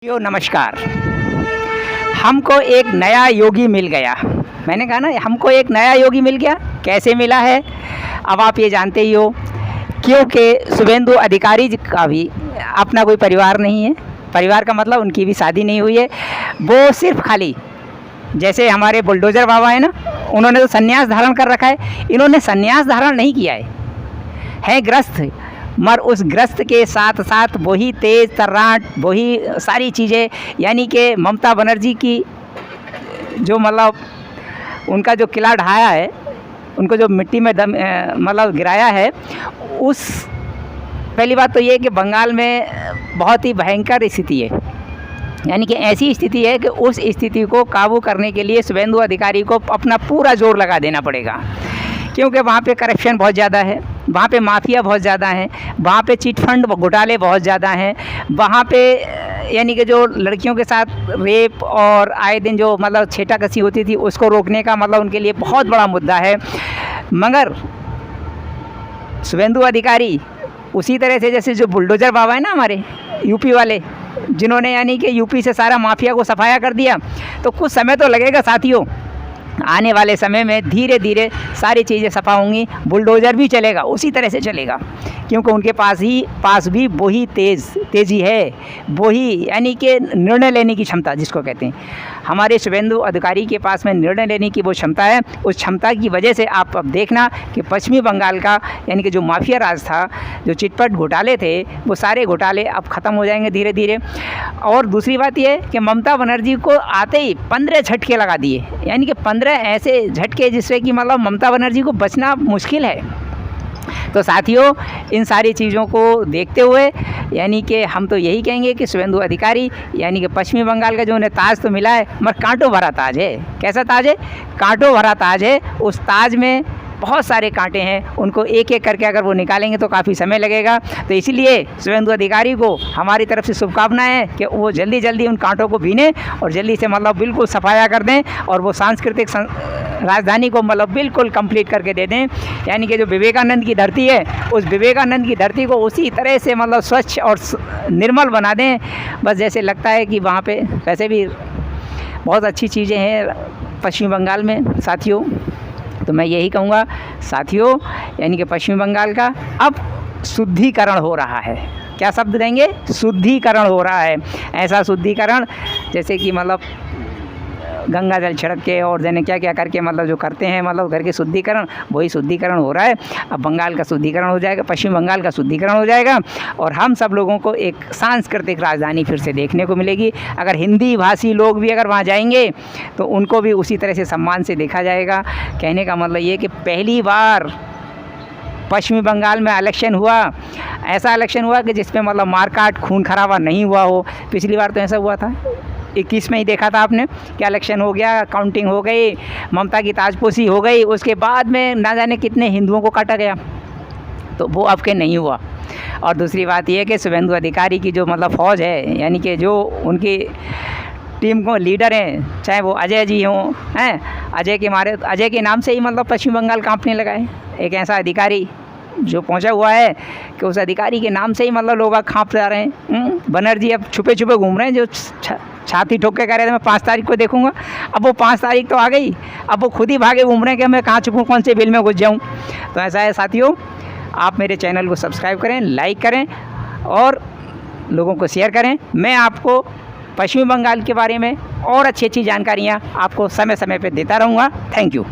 नमस्कार। हमको एक नया योगी मिल गया। मैंने कहा ना, हमको एक नया योगी मिल गया। कैसे मिला है अब आप ये जानते ही हो, क्योंकि शुभेंदु अधिकारी जी का भी अपना कोई परिवार नहीं है। परिवार का मतलब उनकी भी शादी नहीं हुई है। वो सिर्फ खाली जैसे बुलडोज़र बाबा है ना, उन्होंने तो संन्यास धारण कर रखा है। इन्होंने संन्यास धारण नहीं किया है ग्रस्त, मगर उस ग्रस्त के साथ साथ वही तेज़ तर्राट, वही सारी चीज़ें, यानी कि ममता बनर्जी की जो उनका जो किला ढाया है, उनको जो मिट्टी में गिराया है। उस पहली बात तो ये कि बंगाल में बहुत ही भयंकर स्थिति है, यानी कि ऐसी स्थिति है कि उस स्थिति को काबू करने के लिए शुभेंदु अधिकारी को अपना पूरा जोर लगा देना पड़ेगा, क्योंकि वहाँ पे करप्शन बहुत ज़्यादा है, वहाँ पे माफिया बहुत ज़्यादा हैं, वहाँ पे चिट फंड घोटाले बहुत ज़्यादा हैं, वहाँ पे यानी कि जो लड़कियों के साथ रेप और आए दिन जो छेटाकसी होती थी, उसको रोकने का उनके लिए बहुत बड़ा मुद्दा है। मगर शुभेंदु अधिकारी उसी तरह से जैसे जो बुलडोज़र बाबा है ना हमारे यूपी वाले, जिन्होंने यानी कि यूपी से सारा माफिया को सफाया कर दिया, तो कुछ समय तो लगेगा साथियों। आने वाले समय में धीरे धीरे सारी चीज़ें सफा होंगी, बुलडोज़र भी चलेगा, उसी तरह से चलेगा, क्योंकि उनके पास भी वही तेज़ी है, वही यानी कि निर्णय लेने की क्षमता जिसको कहते हैं। हमारे शुभेंदु अधिकारी के पास में निर्णय लेने की वो क्षमता है। उस क्षमता की वजह से आप अब देखना कि पश्चिमी बंगाल का यानी कि जो माफिया राज था, जो चिटपट घोटाले थे, वो सारे घोटाले अब ख़त्म हो जाएंगे धीरे धीरे। और दूसरी बात यह है कि ममता बनर्जी को आते ही 15 झटके लगा दिए, यानी कि 15 ऐसे झटके जिससे कि ममता बनर्जी को बचना मुश्किल है। तो साथियों, इन सारी चीज़ों को देखते हुए यानी कि हम तो यही कहेंगे कि शुभेंदु अधिकारी यानी कि पश्चिमी बंगाल का जो उन्हें ताज तो मिला है, मगर कांटों भरा ताज है। कैसा ताज है? कांटों भरा ताज है। उस ताज में बहुत सारे कांटे हैं, उनको एक एक करके अगर वो निकालेंगे तो काफ़ी समय लगेगा। तो इसीलिए शुभेंदु अधिकारी को हमारी तरफ से शुभकामनाएं हैं कि वो जल्दी जल्दी उन कांटों को बीनें और जल्दी से बिल्कुल सफाया कर दें, और वो सांस्कृतिक राजधानी को बिल्कुल कंप्लीट करके दे दें। यानी कि जो विवेकानंद की धरती है, उस विवेकानंद की धरती को उसी तरह से स्वच्छ और निर्मल बना दें। बस जैसे लगता है कि वहाँ पे वैसे भी बहुत अच्छी चीज़ें हैं पश्चिमी बंगाल में साथियों। तो मैं यही कहूँगा साथियों, यानी कि पश्चिमी बंगाल का अब शुद्धिकरण हो रहा है। क्या शब्द देंगे? शुद्धिकरण हो रहा है। ऐसा शुद्धिकरण जैसे कि गंगा जल छिड़क के और जाने क्या क्या करके जो करते हैं घर के शुद्धिकरण, वही शुद्धिकरण हो रहा है। अब बंगाल का शुद्धिकरण हो जाएगा, पश्चिम बंगाल का शुद्धिकरण हो जाएगा, और हम सब लोगों को एक सांस्कृतिक राजधानी फिर से देखने को मिलेगी। अगर हिंदी भाषी लोग भी अगर वहाँ जाएंगे तो उनको भी उसी तरह से सम्मान से देखा जाएगा। कहने का मतलब ये कि पहली बार पश्चिमी बंगाल में इलेक्शन हुआ, ऐसा इलेक्शन हुआ कि जिसमें मारकाट खून खराबा नहीं हुआ हो। पिछली बार तो ऐसा हुआ था, 21 में ही देखा था आपने कि इलेक्शन हो गया, काउंटिंग हो गई, ममता की ताजपोशी हो गई, उसके बाद में ना जाने कितने हिंदुओं को काटा गया। तो वो अब के नहीं हुआ। और दूसरी बात यह है कि शुभेंदु अधिकारी की जो फ़ौज है, यानी कि जो उनकी टीम को लीडर हैं, चाहे वो अजय जी हों, हैं, अजय के नाम से ही पश्चिम बंगाल कांपने लगा है। एक ऐसा अधिकारी जो पहुंचा हुआ है कि उस अधिकारी के नाम से ही लोग कांप जा रहे हैं। बनर्जी अब छुपे छुपे घूम रहे हैं, जो छाती ठोक के कह रहे थे मैं 5 तारीख को देखूंगा। अब वो 5 तारीख तो आ गई, अब वो खुद ही भागे घूम रहे हैं कि मैं कहाँ छुपूँ, कौन से बिल में घुस जाऊँ। तो ऐसा है साथियों, आप मेरे चैनल को सब्सक्राइब करें, लाइक करें और लोगों को शेयर करें। मैं आपको पश्चिमी बंगाल के बारे में और अच्छी अच्छी जानकारियाँ आपको समय समय पर देता रहूँगा। Thank you.